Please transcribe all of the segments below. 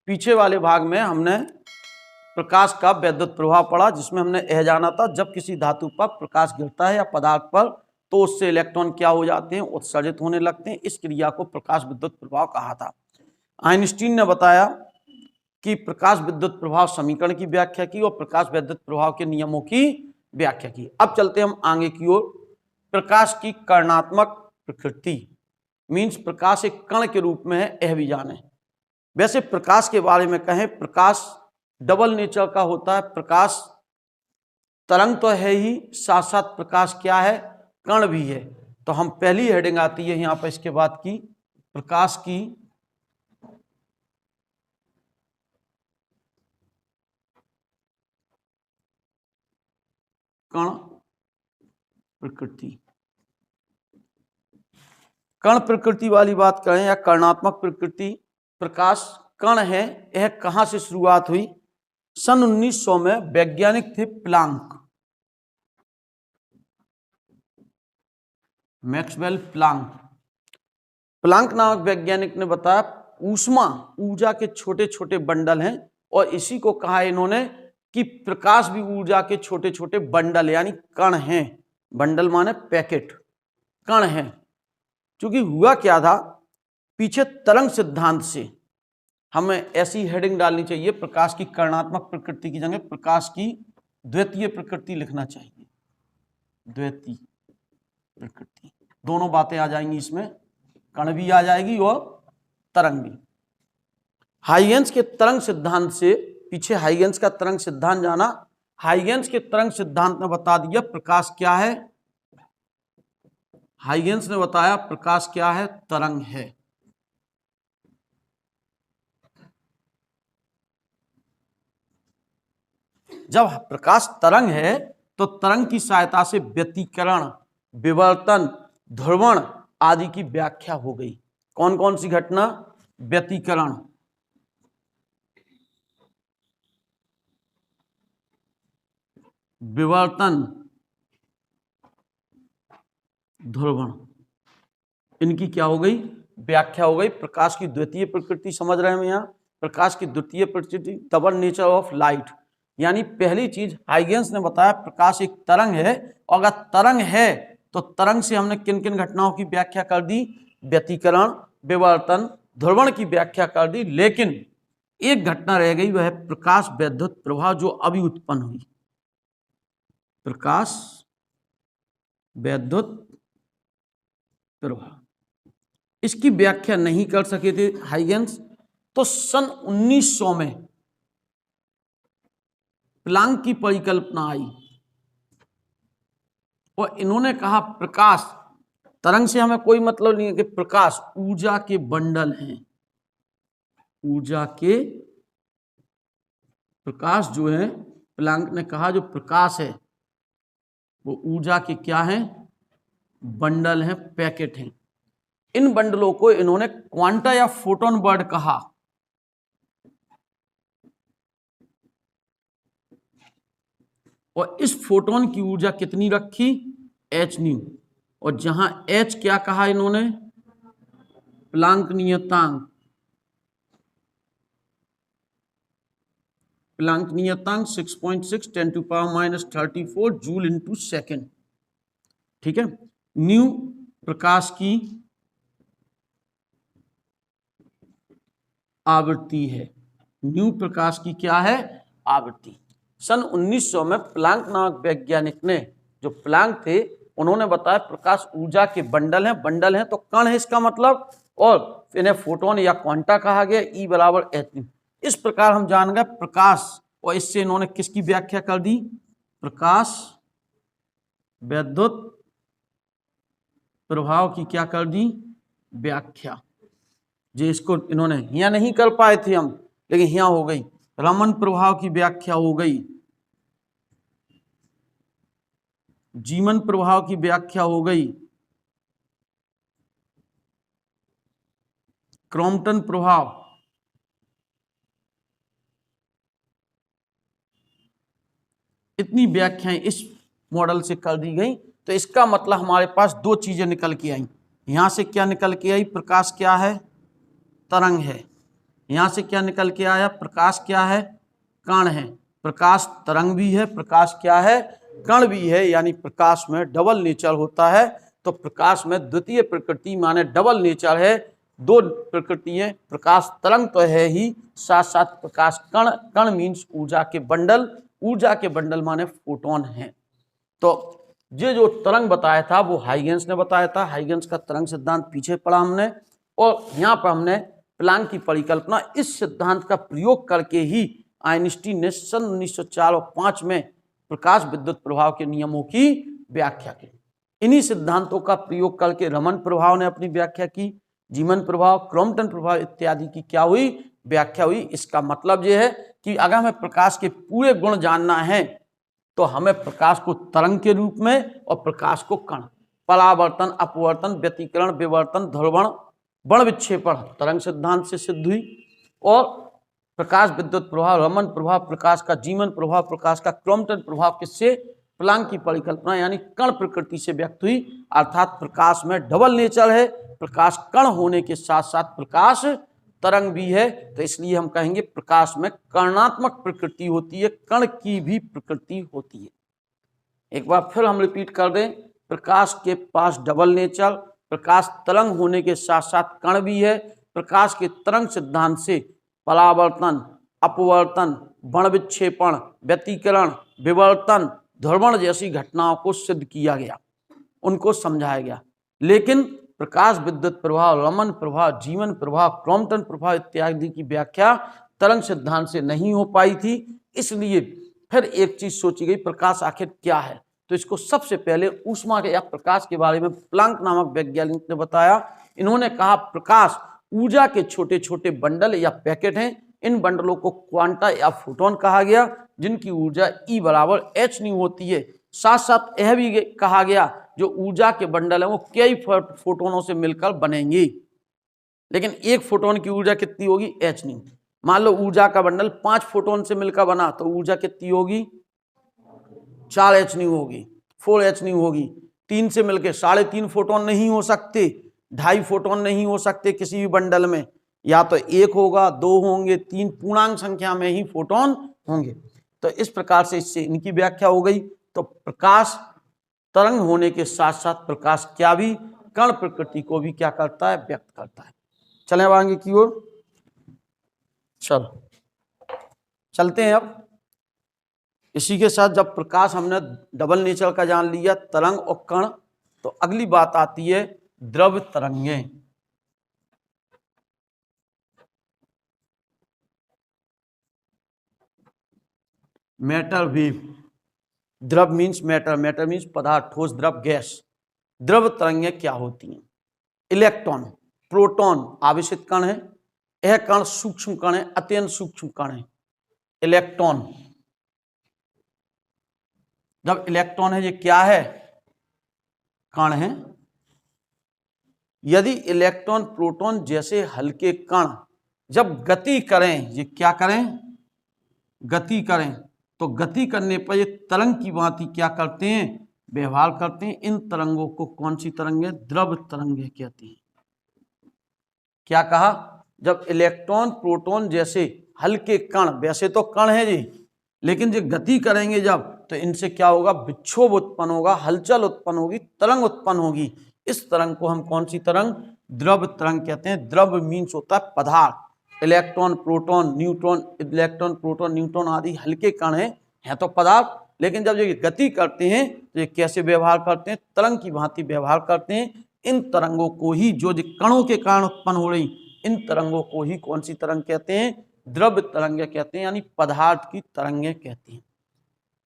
पीछे वाले भाग में हमने प्रकाश का वैद्युत प्रभाव पढ़ा, जिसमें हमने यह जाना था जब किसी धातु पर प्रकाश गिरता है या पदार्थ पर तो उससे इलेक्ट्रॉन क्या हो जाते हैं, उत्सर्जित होने लगते हैं। इस क्रिया को प्रकाश विद्युत प्रभाव कहा था। आइंस्टीन ने बताया कि प्रकाश विद्युत प्रभाव समीकरण की व्याख्या की और प्रकाश वैद्युत प्रभाव के नियमों की व्याख्या की। अब चलते हम आगे की ओर। प्रकाश की कर्णात्मक प्रकृति मीन्स प्रकाश एक कण के रूप में है, यह भी जाने। वैसे प्रकाश के बारे में कहें, प्रकाश डबल नेचर का होता है। प्रकाश तरंग तो है ही, साथ साथ प्रकाश क्या है, कण भी है। तो हम पहली हेडिंग आती है यहां पर इसके बाद की, प्रकाश की कण प्रकृति। कण प्रकृति वाली बात करें या कर्णात्मक प्रकृति, प्रकाश कण है। यह कहां से शुरुआत हुई? सन 1900 में वैज्ञानिक थे प्लांक, मैक्सवेल प्लांक। प्लांक नामक वैज्ञानिक ने बताया ऊष्मा ऊर्जा के छोटे छोटे बंडल हैं, और इसी को कहा इन्होंने कि प्रकाश भी ऊर्जा के छोटे छोटे बंडल यानी कण हैं। बंडल माने पैकेट, कण हैं। क्योंकि हुआ क्या था, पीछे तरंग सिद्धांत से हमें ऐसी हेडिंग डालनी चाहिए, प्रकाश की कर्णात्मक प्रकृति की जगह प्रकाश की द्वितीय प्रकृति लिखना चाहिए। द्वितीय प्रकृति, दोनों बातें आ जाएंगी इसमें, कण भी आ जाएगी और तरंग भी। हाइगेंस के तरंग सिद्धांत से, पीछे हाइगेंस का तरंग सिद्धांत जाना, हाइगेंस के तरंग सिद्धांत ने बता दिया प्रकाश क्या है। हाइगेंस ने बताया प्रकाश क्या है, तरंग है। जब प्रकाश तरंग है तो तरंग की सहायता से व्यतिकरण, विवर्तन, ध्रुवण आदि की व्याख्या हो गई। कौन कौन सी घटना? व्यतिकरण, विवर्तन, ध्रुवण, इनकी क्या हो गई? व्याख्या हो गई। प्रकाश की द्वितीय प्रकृति समझ रहे हैं हम यहाँ। प्रकाश की द्वितीय प्रकृति, डबल नेचर ऑफ लाइट, यानी पहली चीज हाइगेंस ने बताया प्रकाश एक तरंग है, और अगर तरंग है तो तरंग से हमने किन किन घटनाओं की व्याख्या कर दी? व्यतिकरण, विवर्तन, ध्रुवण की व्याख्या कर दी। लेकिन एक घटना रह गई, वह है प्रकाश वैद्युत प्रभाव, जो अभी उत्पन्न हुई। प्रकाश वैद्युत प्रभाव, इसकी व्याख्या नहीं कर सके थे हाइगेंस। तो सन 1900 में प्लांक की परिकल्पना आई और इन्होंने कहा प्रकाश, तरंग से हमें कोई मतलब नहीं है, कि प्रकाश ऊर्जा के बंडल हैं। ऊर्जा के, प्रकाश जो है, प्लांक ने कहा जो प्रकाश है वो ऊर्जा के क्या है? बंडल हैं, पैकेट हैं। इन बंडलों को इन्होंने क्वांटा या फोटोन वर्ड कहा। और इस फोटोन की ऊर्जा कितनी रखी? h new. और जहां h क्या कहा इन्होंने? प्लांक नियतांक। प्लांक नियतांक 6.6 10⁻⁻34 जूल इंटू सेकेंड। ठीक है। न्यू प्रकाश की आवृत्ति है। न्यू प्रकाश की क्या है? आवृत्ति। सन 1900 में प्लांक नामक वैज्ञानिक ने, जो प्लांक थे, उन्होंने बताया प्रकाश ऊर्जा के बंडल हैं। बंडल हैं तो कण है इसका मतलब, और इन्हें फोटोन या क्वांटा कहा गया। E बराबर h। इस प्रकार हम जान गए प्रकाश, और इससे इन्होंने किसकी व्याख्या कर दी? प्रकाश वैद्युत प्रभाव की क्या कर दी? व्याख्या। जो इसको इन्होंने यहाँ नहीं कर पाए थे हम, लेकिन यहाँ हो गई। रमन प्रभाव की व्याख्या हो गई, जीमन प्रभाव की व्याख्या हो गई, क्रॉम्पटन प्रभाव, इतनी व्याख्याएं इस मॉडल से कर दी गई। तो तो इसका मतलब हमारे पास दो चीजें निकल के आई। यहां से क्या निकल के आई? प्रकाश क्या है? तरंग है। यहां से क्या निकल के आया? प्रकाश क्या है? कण है। प्रकाश तरंग भी है, प्रकाश क्या है? कण भी है। यानी प्रकाश में डबल नेचर होता है। तो प्रकाश में द्वितीय प्रकृति माने डबल नेचर है। दो प्रकृति है, प्रकाश तरंग तो है ही, साथ साथ प्रकाश कण। कण मीन्स ऊर्जा के बंडल। ऊर्जा के बंडल माने फोटोन है। तो ये जो तरंग बताया था वो हाइगेंस ने बताया था। हाइगेंस का तरंग सिद्धांत पीछे पढ़ा हमने, और यहाँ पर हमने प्लांक की परिकल्पना, इस सिद्धांत का प्रयोग करके ही आइंस्टीन ने सन 1904 और 5 में प्रकाश विद्युत प्रभाव के नियमों की व्याख्या की। इन्हीं सिद्धांतों का प्रयोग करके रमन प्रभाव ने अपनी व्याख्या की, जीमन प्रभाव, क्रॉम्पटन प्रभाव इत्यादि की क्या हुई? व्याख्या हुई। इसका मतलब यह है कि अगर हमें प्रकाश के पूरे गुण जानना है तो हमें प्रकाश को तरंग के रूप में और प्रकाश को कण, परावर्तन, अपवर्तन, व्यतिकरण, विवर्तन, ध्रुवण, बण विक्षेपण तरंग सिद्धांत से सिद्ध हुई, और प्रकाश विद्युत प्रभाव, रमन प्रभाव, प्रकाश का जीवन प्रभाव, प्रकाश का क्रॉम्पटन प्रभाव किससे? प्लांक की परिकल्पना यानी कण प्रकृति से व्यक्त हुई। अर्थात प्रकाश में डबल नेचर है, प्रकाश कण होने के साथ साथ प्रकाश तरंग भी है। तो इसलिए हम कहेंगे प्रकाश में कर्णात्मक प्रकृति होती है, कण की भी प्रकृति होती है। एक बार फिर हम रिपीट कर दें, प्रकाश के पास डबल नेचर, प्रकाश तरंग होने के साथ साथ कण भी है। प्रकाश के तरंग सिद्धांत से परावर्तन, अपवर्तन, बण विक्षेपण, व्यतिकरण, विवर्तन, ध्रुवण जैसी घटनाओं को सिद्ध किया गया, उनको समझाया गया। लेकिन प्रकाश विद्युत प्रभाव, रमन प्रभाव, जीवन प्रभाव, क्रॉम्पटन प्रभाव इत्यादि की व्याख्या तरंग सिद्धांत से नहीं हो पाई थी। इसलिए फिर एक चीज सोची गई, प्रकाश आखिर क्या है? तो इसको सबसे पहले ऊष्मा के या प्रकाश के बारे में प्लांक नामक वैज्ञानिक ने बताया। इन्होंने कहा प्रकाश ऊर्जा के छोटे छोटे बंडल या पैकेट हैं। इन बंडलों को क्वांटा या फोटोन कहा गया, जिनकी ऊर्जा E बराबर h होती है। साथ साथ यह भी कहा गया जो ऊर्जा के बंडल है वो कई फोटोनों से मिलकर बनेंगे, लेकिन एक फोटोन की ऊर्जा कितनी होगी? h। मान लो ऊर्जा का बंडल 5 फोटोन से मिलकर बना तो ऊर्जा कितनी होगी? 4h होगी, 4h होगी। 3 से मिलकर 3.5 फोटोन नहीं हो सकते, 2.5 फोटोन नहीं हो सकते किसी भी बंडल में। या तो 1 होगा, 2 होंगे, 3 पूर्णांक संख्या में ही फोटोन होंगे। तो इस प्रकार से इससे इनकी व्याख्या हो गई। तो प्रकाश तरंग होने के साथ साथ प्रकाश क्या भी कण प्रकृति को भी क्या करता है? व्यक्त करता है। चलें अब आगे की ओर। चलो चलते हैं अब। इसी के साथ जब प्रकाश हमने डबल नेचर का जान लिया, तरंग और कण, तो अगली बात आती है द्रव तरंगें। Matter wave. द्रव मीन्स मैटर, मैटर मीन्स पदार्थ, ठोस, द्रव, गैस। द्रव तरंगें क्या होती हैं? इलेक्ट्रॉन, प्रोटॉन आवेशित कण है। यह कण सूक्ष्म कण है, अत्यंत सूक्ष्म कण है। इलेक्ट्रॉन, जब इलेक्ट्रॉन है ये क्या है? कण है। यदि इलेक्ट्रॉन प्रोटॉन जैसे हल्के कण जब गति करें, ये क्या करें? गति करें, तो गति करने पर ये तरंग की भांति क्या करते हैं? व्यवहार करते हैं। इन तरंगों को कौन सी तरंगें? द्रव तरंगें कहते हैं। क्या कहा? जब इलेक्ट्रॉन प्रोटॉन जैसे हल्के कण, वैसे तो कण है जी, लेकिन जो गति करेंगे जब, तो इनसे क्या होगा? विक्षोभ उत्पन्न होगा, हलचल उत्पन्न होगी, तरंग उत्पन्न होगी। इस तरंग को हम कौन सी तरंग? द्रव तरंग कहते हैं। द्रव मीन्स होता है पदार्थ। Electron proton neutron, electron proton neutron आदि हल्के कण हैं तो पदार्थ, लेकिन जब ये गति करते हैं तो ये कैसे व्यवहार करते हैं? तरंग की भांति व्यवहार करते हैं। इन तरंगों को ही, जो कणों के कारण उत्पन्न हो रही, इन तरंगों को ही कौन सी तरंग कहते हैं? द्रव तरंगें कहते हैं, यानी पदार्थ की तरंगें कहते हैं।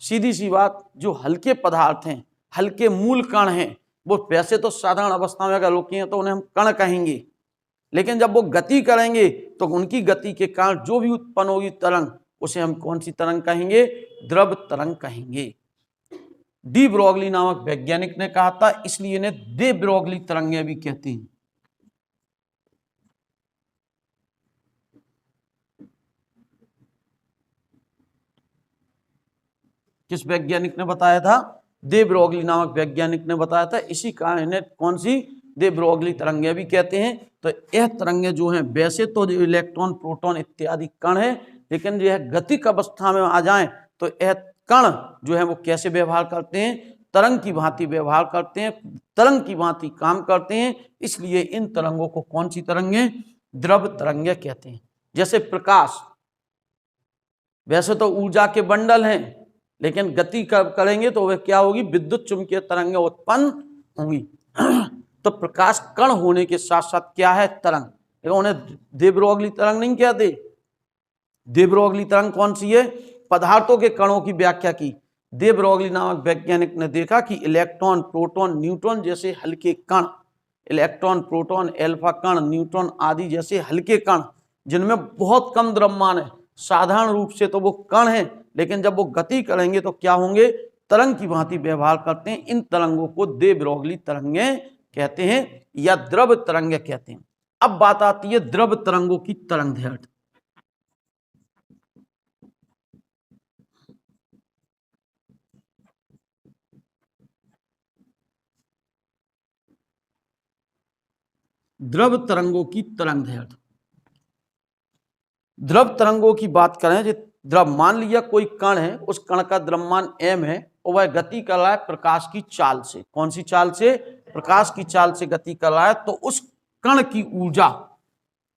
सीधी सी बात, जो हल्के पदार्थ हैं, हल्के मूल कण हैं, वो वैसे तो साधारण अवस्था में अगर रुके हैं तो उन्हें हम कण कहेंगे, लेकिन जब वो गति करेंगे तो उनकी गति के कारण जो भी उत्पन्न होगी तरंग, उसे हम कौन सी तरंग कहेंगे? द्रव तरंग कहेंगे। डी ब्रोगली नामक वैज्ञानिक ने कहा था, इसलिए इन्हें दे ब्रोगली तरंगें भी कहते हैं। किस वैज्ञानिक ने बताया था? दे ब्रोगली नामक वैज्ञानिक ने बताया था। इसी कारण इन्हें कौन सी दे ब्रोगली तरंगें भी कहते हैं। तो यह तरंगें जो हैं वैसे तो जो इलेक्ट्रॉन प्रोटॉन इत्यादि कण है, लेकिन जो है गतिक अवस्था में आ जाएं तो यह कण जो है वो कैसे व्यवहार करते हैं, तरंग की भांति व्यवहार करते हैं, तरंग की भांति काम करते हैं। इसलिए इन तरंगों को कौन सी तरंगें, द्रव तरंगें कहते हैं। जैसे प्रकाश वैसे तो ऊर्जा के बंडल हैं, लेकिन गति करेंगे तो वह क्या होगी, विद्युत चुंबकीय तरंगें उत्पन्न होंगी। तो प्रकाश कण होने के साथ साथ क्या है, तरंग। देखो उन्हें दे ब्रोगली तरंग नहीं कहते। दे ब्रोगली तरंग कौन सी है, पदार्थों के कणों की व्याख्या की। दे ब्रोगली नामक वैज्ञानिक ने देखा कि इलेक्ट्रॉन प्रोटॉन न्यूट्रॉन जैसे हल्के कण, इलेक्ट्रॉन प्रोटॉन एल्फा कण न्यूट्रॉन आदि जैसे हल्के कण जिनमें बहुत कम द्रव्यमान है, साधारण रूप से तो वो कण है, लेकिन जब वो गति करेंगे तो क्या होंगे, तरंग की भांति व्यवहार करते हैं। इन तरंगों को दे ब्रोगली तरंगें कहते हैं या द्रव तरंगें कहते हैं। अब बात आती है द्रव तरंगों की तरंग दैर्ध्य। द्रव तरंगों की तरंग दैर्ध्य। द्रव तरंगों की बात करें, जो द्रव, मान लिया कोई कण है, उस कण का द्रव्यमान m है और वह गति कर रहा है प्रकाश की चाल से। कौन सी चाल से, प्रकाश की चाल से गति कर रहा है। तो उस कण की ऊर्जा,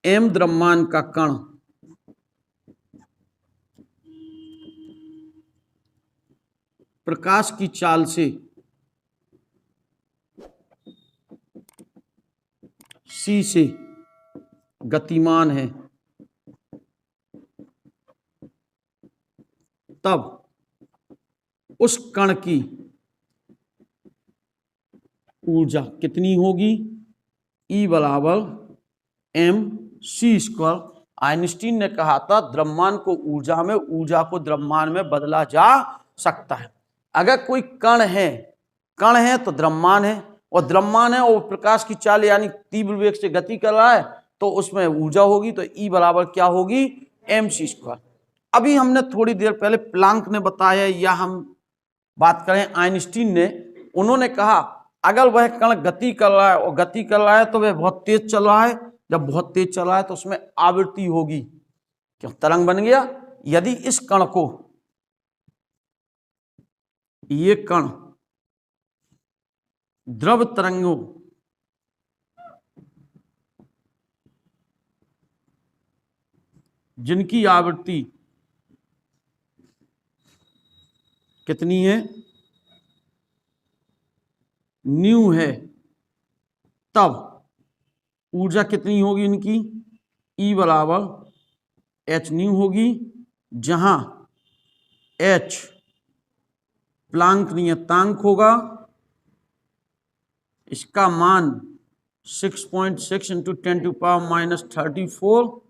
m द्रव्यमान का कण प्रकाश की चाल से c से गतिमान है, तब उस कण की ऊर्जा कितनी होगी, E बराबर mc²। आइंस्टीन ने कहा था द्रव्यमान को ऊर्जा में, ऊर्जा को द्रव्यमान में बदला जा सकता है। अगर कोई कण है तो द्रव्यमान है, और द्रव्यमान है और प्रकाश की चाल यानी तीव्र वेग से गति कर रहा है, तो उसमें ऊर्जा होगी। तो E बराबर क्या होगी, mc²। अभी हमने थोड़ी देर पहले प्लांक ने बताया, या हम बात करें आइंस्टीन ने, उन्होंने कहा अगर वह कण गति कर रहा है और गति कर रहा है तो वह बहुत तेज चल रहा है, जब बहुत तेज चल रहा है तो उसमें आवृत्ति होगी, क्यों, तरंग बन गया। यदि इस कण को, ये कण द्रव तरंगों जिनकी आवृत्ति कितनी है, न्यू है, तब ऊर्जा कितनी होगी इनकी, E बराबर h न्यू होगी, जहां h प्लांक नियतांक होगा, इसका मान 6.6 × 10⁻⁻34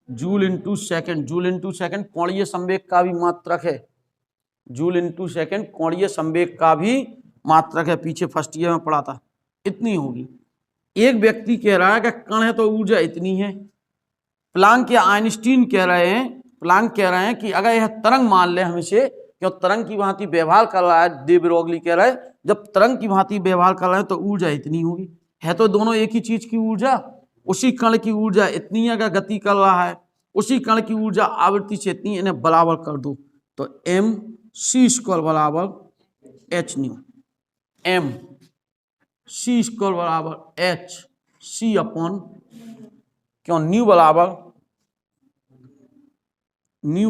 joule into second. Joule into second कोणीय संवेग का भी मात्रक है, जूल इंटू सेकेंड कोणीय संवेग का भी मात्रक है, पीछे फर्स्ट ईयर में पढ़ा था। इतनी होगी। एक व्यक्ति कह रहा है कि कण है तो ऊर्जा इतनी है। प्लांक या आइंस्टीन कह रहे हैं, प्लांक कह रहे हैं कि अगर यह तरंग मान ले हम इसे, क्यों तरंग की भांति व्यवहार कर रहा है, दे ब्रोगली कह रहा है जब तरंग की भांति व्यवहार कर रहे हैं तो ऊर्जा इतनी होगी। है तो दोनों एक ही चीज की ऊर्जा, उसी कण की ऊर्जा इतनी अगर गति कर रहा है, उसी कण की ऊर्जा आवृत्ति से इतनी, इन्हें बराबर कर दो तो mc² बराबर h न्यू, mc² बराबर h c अपॉन, क्यों, न्यू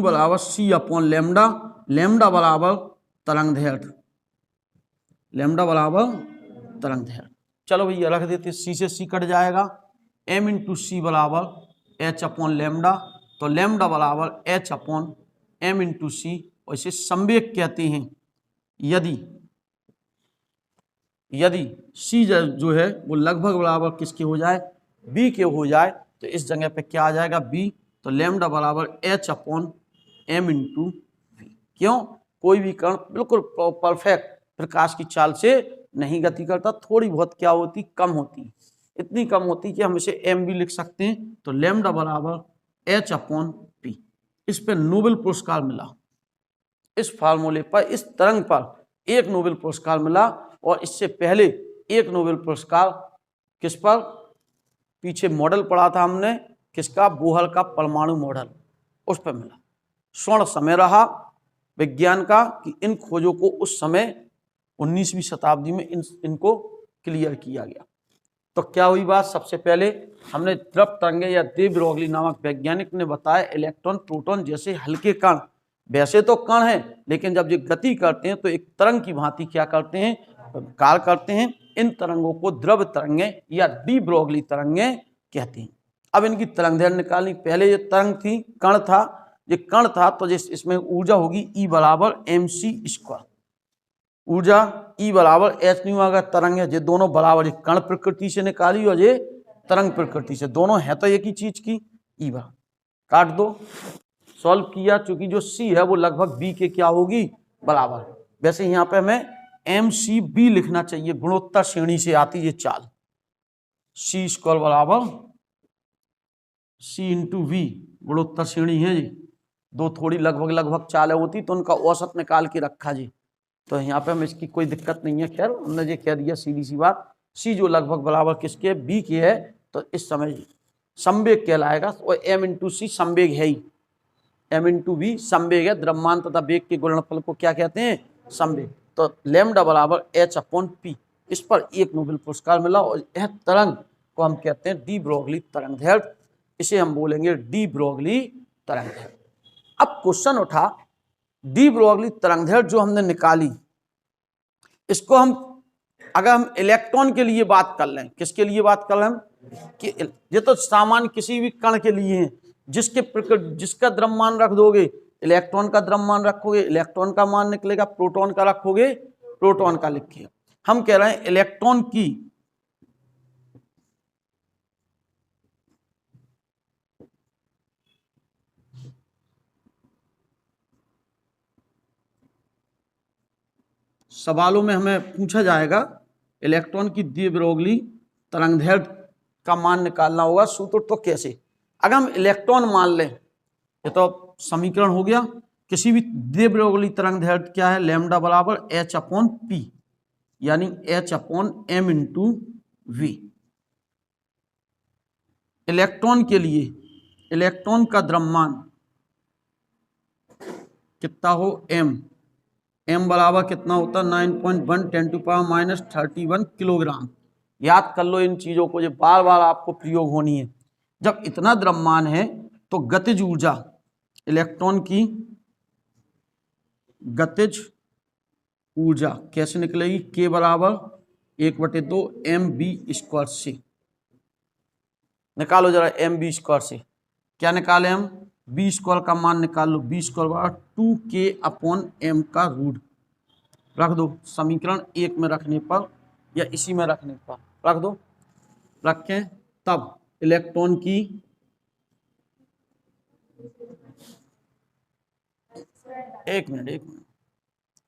बराबर c अपॉन लैम्डा, लैम्डा बराबर तरंग दैर्ध्य, लैम्डा बराबर तरंग दैर्ध्य। चलो भैया रख देते, c से c कट जाएगा, m इंटू सी बराबर h अपॉन लैम्डा, तो लैम्डा बराबर h अपॉन m इंटू सी। और इसे संवेग कहते हैं। यदि c जो है वो लगभग बराबर किसके हो जाए, b के हो जाए, तो इस जगह पे क्या आ जाएगा, b। तो लैम्डा बराबर h upon m into v। क्यों, कोई भी कण बिल्कुल परफेक्ट प्रकाश की चाल से नहीं गति करता, थोड़ी बहुत क्या होती, कम होती, इतनी कम होती कि हम इसे m भी लिख सकते हैं। तो लैम्डा बराबर h अपॉन p। इस पे नोबेल पुरस्कार मिला, इस फार्मूले पर, इस तरंग पर एक नोबेल पुरस्कार मिला। और इससे पहले एक नोबेल पुरस्कार किस पर, पीछे मॉडल पढ़ा था हमने किसका, बोहर का परमाणु मॉडल, उस पर मिला। स्वर्ण समय रहा विज्ञान का कि इन खोजों को उस समय 19वीं शताब्दी में इनको क्लियर किया गया। तो क्या हुई बात, सबसे पहले हमने द्रव तरंगे या डे ब्रोगली नामक वैज्ञानिक ने बताया इलेक्ट्रॉन प्रोटॉन जैसे हल्के कण, वैसे तो कण हैं लेकिन जब ये गति करते हैं तो एक तरंग की भांति क्या करते हैं, कार्य करते हैं। इन तरंगों को द्रव तरंगे या डी ब्रोगली तरंगे कहते हैं। अब इनकी तरंग दैर्घ्य निकालनी, पहले ये तरंग थी, कण था, ये कण था तो इसमें ऊर्जा होगी E बराबर mc²। ऊर्जा E बराबर h न्यू अगर तरंग है, ये दोनों बराबर, एक कण प्रकृति से निकाली और ये तरंग प्रकृति से, दोनों है तो एक ही चीज की। E बराबर काट दो, सॉल्व किया, चूंकि जो C है वो लगभग B के क्या होगी, बराबर। वैसे यहाँ पे हमें mcb लिखना चाहिए, गुणोत्तर श्रेणी से आती ये चाल, c² बराबर C इंटू वी, गुणोत्तर श्रेणी है जी, दो थोड़ी लगभग चालें होती तो उनका औसत निकाल के रखा जी। तो यहाँ पे हमें इसकी कोई दिक्कत नहीं है, खैर हमने ये कह दिया सीधी सी बात। सी जो लगभग बराबर किसके, बी के है, तो इस समय संवेग कहलाएगा। और m इंटू सी संवेग है ही, m इंटू वी संवेग है, द्रव्यमान तथा वेग के गुणनफल को क्या कहते हैं, संवेग। तो लैम्डा बराबर h/p, इस पर एक नोबेल पुरस्कार मिला। और यह तरंग को हम कहते हैं डी ब्रोगली तरंग दैर्घ्य, इसे हम बोलेंगे डी ब्रोगली तरंग दैर्घ्य। अब क्वेश्चन उठा, डी ब्रोगली तरंग दैर्घ्य जो हमने निकाली, इसको हम अगर हम इलेक्ट्रॉन के लिए बात कर लें, किसके लिए बात कर लें कि ये तो सामान्य किसी भी कण के लिए है, जिसका द्रव्यमान रख दोगे, इलेक्ट्रॉन का द्रव्यमान रखोगे, इलेक्ट्रॉन का मान निकलेगा, प्रोटॉन का रखोगे, प्रोटॉन का लिखिएगा। हम कह रहे हैं इलेक्ट्रॉन की सवालों में हमें पूछा जाएगा इलेक्ट्रॉन की डी ब्रोगली तरंग दैर्घ्य का मान निकालना होगा। सूत्र तो कैसे, अगर हम इलेक्ट्रॉन मान लें, ये तो समीकरण हो गया, किसी भी डी ब्रोगली तरंग दैर्घ्य क्या है, लैम्डा बराबर h/p, यानी h/m इंटू वी। इलेक्ट्रॉन के लिए इलेक्ट्रॉन का द्रव्यमान कितना हो, m बराबर कितना होता है 9.1 10⁻³ किलोग्राम। याद कर लो इन चीजों को, ये बार बार आपको प्रयोग होनी है। जब इतना द्रव्यमान है तो गतिज ऊर्जा, इलेक्ट्रॉन की गतिज ऊर्जा कैसे निकलेगी, k बराबर 1/2 mv² से। निकालो जरा mv² से, क्या निकाले हम, b² का मान निकाल लो, b² बराबर 2k/m का रूट रख दो समीकरण 1 में रखने पर या इसी में रखने पर रख दो, रखें तब इलेक्ट्रॉन की एक मिनट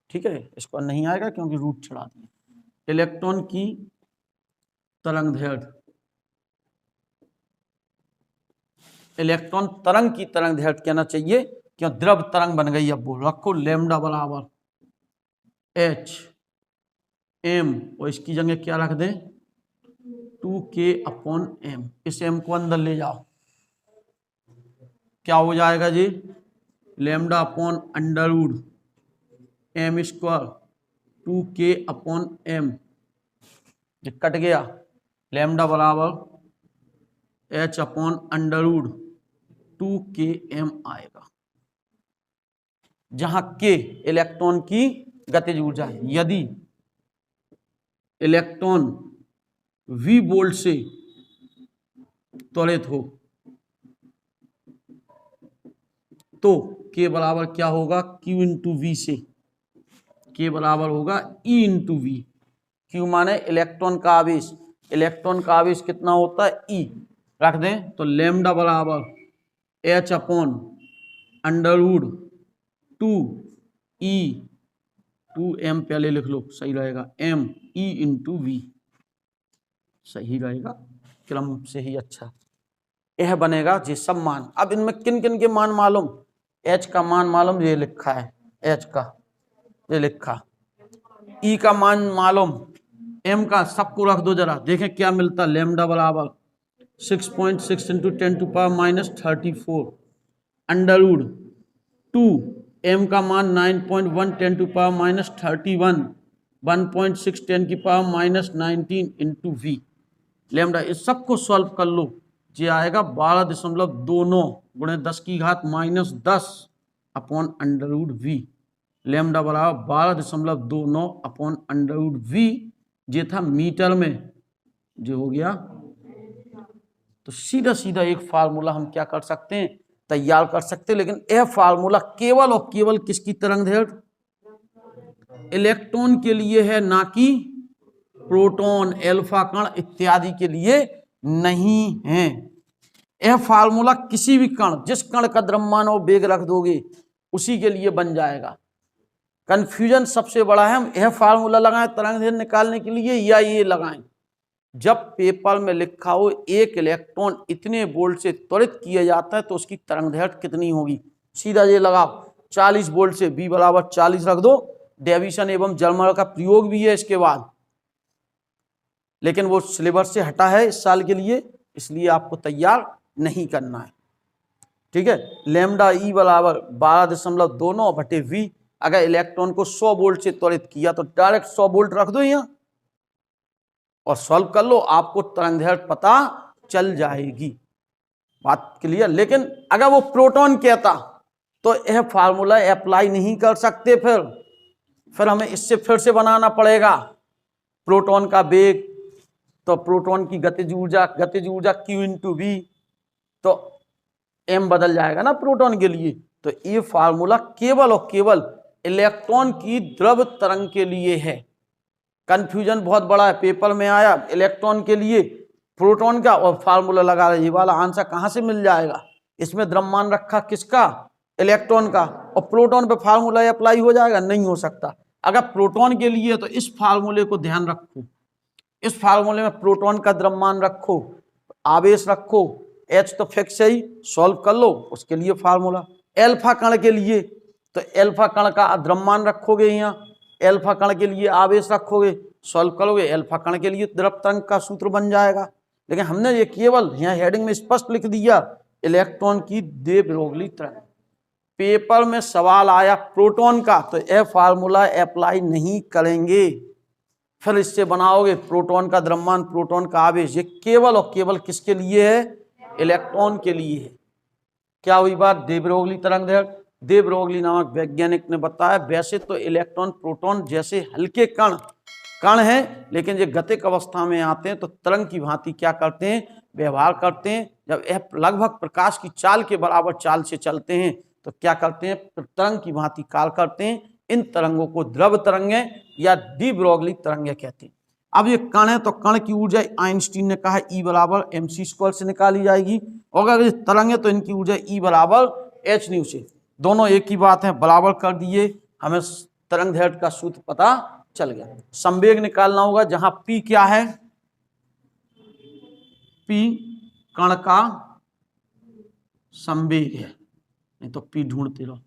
ठीक है, इसको नहीं आएगा क्योंकि रूट चढ़ा दिए। इलेक्ट्रॉन की तरंग दैर्घ्य, इलेक्ट्रॉन तरंग की तरंग दैर्घ्य कहना चाहिए क्यों, द्रव तरंग बन गई। अब वो रखो लैम्डा बराबर h/m और इसकी जगह क्या रख दें 2k/m, इस m को अंदर ले जाओ, क्या हो जाएगा जी, λ/√m² 2k/m, कट गया, लैम्डा बराबर h/√2km आएगा, जहां k इलेक्ट्रॉन की गतिज ऊर्जा है। यदि इलेक्ट्रॉन v वोल्ट से त्वरित हो तो k बराबर क्या होगा, q इंटू वी से, k बराबर होगा e इंटू वी। q माने इलेक्ट्रॉन का आवेश, इलेक्ट्रॉन का आवेश कितना होता है e, रख दें तो लैम्डा बराबर h/√2e/2m पहले लिख लो, सही रहेगा, m e इंटू वी, सही रहेगा, क्रम से ही अच्छा यह बनेगा जी सब मान। अब इनमें किन किन के मान मालूम, h का मान मालूम, ये लिखा है h का, ये लिखा ई का मान मालूम, एम का सबको रख दो जरा, देखें क्या मिलता। लैम्डा बराबर 6.6 इंटू 10⁻34 अंडर रूट 2, एम का मान 9.1 10⁻31 1.6 10⁻19 इंटू वी लैम्डा। इस सबको सॉल्व कर लो, ये आएगा 12.29 गुणे 10 की घात -10 upon under root V. Lambda बराबर 12.29 अपॉन अंडर रूट वी, ये था मीटर में, जो हो गया। तो सीधा सीधा एक फार्मूला हम क्या कर सकते हैं, तैयार कर सकते हैं। लेकिन यह फार्मूला केवल और केवल किसकी तरंगदैर्घ्य, इलेक्ट्रॉन के लिए है, ना कि प्रोटॉन, एल्फा कण इत्यादि के लिए नहीं है। यह फार्मूला किसी भी कण, जिस कण का द्रव्यमान और वेग रख दोगे उसी के लिए बन जाएगा। कंफ्यूजन सबसे बड़ा है, हम यह फार्मूला लगाएं तरंगदैर्घ्य निकालने के लिए या ये लगाएं। जब पेपर में लिखा हो एक इलेक्ट्रॉन इतने वोल्ट से त्वरित किया जाता है तो उसकी तरंगदैर्घ्य कितनी होगी, सीधा ये लगाओ 40 वोल्ट से V बराबर 40 रख दो। डेविएशन एवं जर्मर का प्रयोग भी है इसके बाद, लेकिन वो सिलेबस से हटा है इस साल के लिए, इसलिए आपको तैयार नहीं करना है। ठीक है, लैम्डा ई बराबर 12.29 बटे V। अगर इलेक्ट्रॉन को 100 वोल्ट से त्वरित किया तो डायरेक्ट 100 वोल्ट रख दो यहाँ और सॉल्व कर लो, आपको तरंगदैर्घ्य पता चल जाएगी। बात क्लियर। लेकिन अगर वो प्रोटॉन कहता तो यह फार्मूला अप्लाई नहीं कर सकते, फिर हमें इससे फिर से बनाना पड़ेगा। प्रोटॉन का वेग, तो प्रोटॉन की गतिज ऊर्जा Q इंटू वी, तो M बदल जाएगा ना प्रोटॉन के लिए। तो ये फार्मूला केवल और केवल इलेक्ट्रॉन की द्रव तरंग के लिए है। कंफ्यूजन बहुत बड़ा है, पेपर में आया इलेक्ट्रॉन के लिए प्रोटॉन का और फार्मूला लगा रहे, ये वाला आंसर कहाँ से मिल जाएगा। इसमें द्रव्यमान रखा किसका, इलेक्ट्रॉन का, और प्रोटॉन पे फार्मूला अप्लाई हो जाएगा, नहीं हो सकता। अगर प्रोटॉन के लिए तो इस फार्मूले को ध्यान रखो, इस फार्मूले में प्रोटॉन का द्रव्यमान रखो, आवेश रखो, H तो फिक्स है ही, सॉल्व कर लो उसके लिए फार्मूला। एल्फा कण के लिए तो एल्फा कण का द्रव्यमान रखोगे, यहाँ एल्फा कण के लिए आवेश रखोगे, सॉल्व करोगे, एल्फा कण के लिए द्रव तरंग का सूत्र बन जाएगा। लेकिन हमने ये केवल यहाँ हेडिंग में स्पष्ट लिख दिया इलेक्ट्रॉन की दे ब्रोगली तरंग। पेपर में सवाल आया प्रोटॉन का तो यह फार्मूला अप्लाई नहीं करेंगे, फिर इससे बनाओगे प्रोटॉन का द्रव्यमान, प्रोटॉन का आवेश। ये केवल और केवल किसके लिए है, इलेक्ट्रॉन के लिए है। क्या हुई बात, दे ब्रोगली तरंगदैर्घ्य। दे ब्रोगली नामक वैज्ञानिक ने बताया, वैसे तो इलेक्ट्रॉन प्रोटॉन जैसे हल्के कण हैं, लेकिन ये गतिक अवस्था में आते हैं तो तरंग की भांति क्या करते हैं, व्यवहार करते हैं। जब यह लगभग प्रकाश की चाल के बराबर चाल से चलते हैं तो क्या करते हैं, तरंग की भांति कार्य करते हैं। इन तरंगों को द्रव तरंगें या डी ब्रोगली तरंगें कहते हैं। अब ये कण है तो कण की ऊर्जा आइंस्टीन ने कहा E बराबर mc² से निकाली जाएगी, और अगर ये तरंग है तो इनकी ऊर्जा E बराबर h न्यू से। दोनों एक ही बात है, बराबर कर दिए, हमें तरंगदैर्घ्य का सूत्र पता चल गया। संवेग निकालना होगा, जहां P क्या है, P कण का संवेग है, नहीं तो P ढूंढते रहो,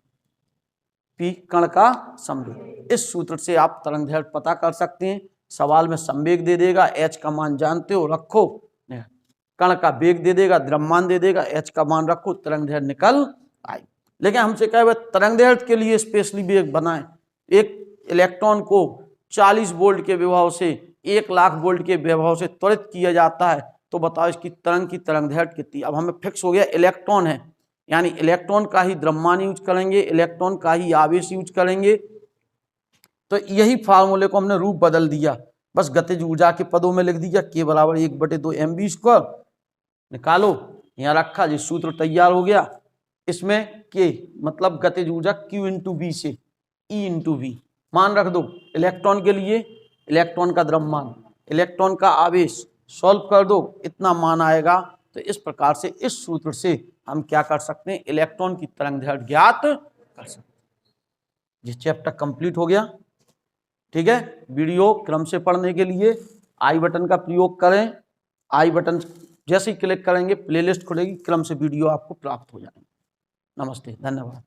P कण का संवेग। इस सूत्र से आप तरंगदैर्घ्य पता कर सकते हैं। सवाल में संवेग दे देगा, H का मान जानते हो, रखो, कण का वेग दे देगा, द्रव्यमान दे देगा, H का मान रखो, तरंगदैर्घ्य निकल आई। लेकिन हमसे कहे भाई तरंगदैर्घ्य के लिए स्पेशली वेग बनाएं। एक इलेक्ट्रॉन को 40 वोल्ट के विभव से 1 लाख वोल्ट के विभव से त्वरित किया जाता है, तो बताओ इसकी तरंग की तरंगदैर्घ्य कितनी। अब हमें फिक्स हो गया इलेक्ट्रॉन है, यानी इलेक्ट्रॉन का ही द्रव्यमान यूज करेंगे, इलेक्ट्रॉन का ही आवेश यूज करेंगे। तो यही फार्मूले को हमने रूप बदल दिया, बस गतिज ऊर्जा के पदों में लिख दिया, K बराबर 1/2 mv²। निकालो, यहाँ रखा, जी सूत्र तैयार हो गया। इसमें K मतलब गतिज ऊर्जा Q इंटू V से E इंटू V मान रख दो। इलेक्ट्रॉन के लिए इलेक्ट्रॉन का द्रव्यमान, इलेक्ट्रॉन का आवेश, सॉल्व कर दो, इतना मान आएगा। तो इस प्रकार से इस सूत्र से हम क्या कर सकते हैं, इलेक्ट्रॉन की तरंगदैर्घ्य ज्ञात कर सकते हैं। ये चैप्टर कंप्लीट हो गया। ठीक है, वीडियो क्रम से पढ़ने के लिए आई बटन का प्रयोग करें। आई बटन जैसे ही क्लिक करेंगे प्लेलिस्ट खुलेगी, क्रम से वीडियो आपको प्राप्त हो जाएंगे। नमस्ते, धन्यवाद।